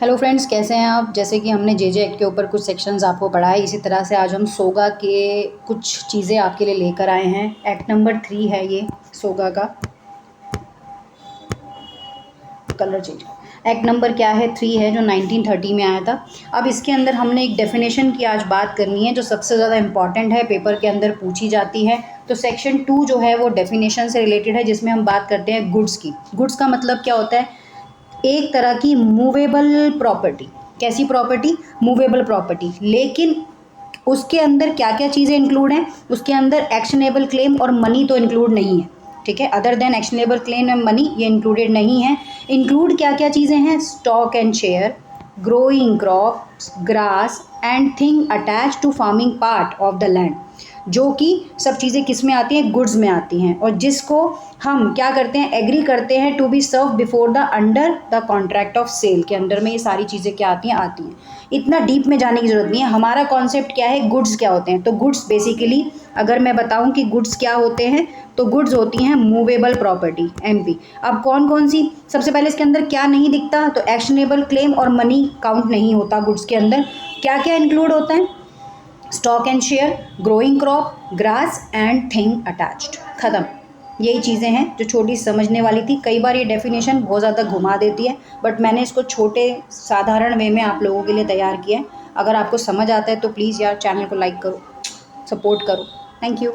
Hello friends, कैसे हैं आप। जैसे कि हमने जे एक्ट के ऊपर कुछ सेक्शंस आपको पढ़ाए, इसी तरह से आज हम सोगा के कुछ चीज़ें आपके लिए लेकर आए हैं। एक्ट नंबर 3 है ये सोगा का। Colour change. एक्ट नंबर क्या है, 3 है, जो 1930 में आया था। अब इसके अंदर हमने एक डेफिनेशन की आज बात करनी है जो सबसे ज़्यादा इंपॉर्टेंट है, पेपर के अंदर पूछी जाती है। तो सेक्शन 2 जो है वो डेफिनेशन से रिलेटेड है, जिसमें हम बात करते हैं गुड्स की। गुड्स का मतलब क्या होता है, एक तरह की मूवेबल प्रॉपर्टी। कैसी प्रॉपर्टी, मूवेबल प्रॉपर्टी। लेकिन उसके अंदर क्या क्या चीज़ें इंक्लूड हैं, उसके अंदर एक्शनेबल क्लेम और मनी तो इंक्लूड नहीं है। ठीक है, other than actionable claim and money ये इंक्लूडेड नहीं है। इंक्लूड क्या क्या चीज़ें हैं, stock and share, growing crops, grass and thing attach to farming part of the land, जो कि सब चीज़ें किस में आती हैं, गुड्स में आती हैं, और जिसको हम क्या करते हैं, एग्री करते हैं to be serve before the under the contract of sale के अंदर में ये सारी चीज़ें क्या आती हैं, आती हैं। इतना डीप में जाने की ज़रूरत नहीं है। हमारा कॉन्सेप्ट क्या है, गुड्स क्या होते हैं। तो गुड्स बेसिकली अगर मैं बताऊं कि गुड्स क्या होते हैं, तो गुड्स होती हैं मूवेबल प्रॉपर्टी, एमपी। अब कौन कौन सी, सबसे पहले इसके अंदर क्या नहीं दिखता, तो एक्शनेबल क्लेम और मनी काउंट नहीं होता गुड्स के अंदर। क्या क्या इंक्लूड होता है, stock and share, growing crop, grass and thing attached. खत्म। यही चीज़ें हैं जो छोटी समझने वाली थी। कई बार ये डेफिनेशन बहुत ज़्यादा घुमा देती है, बट मैंने इसको छोटे साधारण वे में आप लोगों के लिए तैयार किया है। अगर आपको समझ आता है तो प्लीज़ यार चैनल को लाइक करो, सपोर्ट करो। Thank you.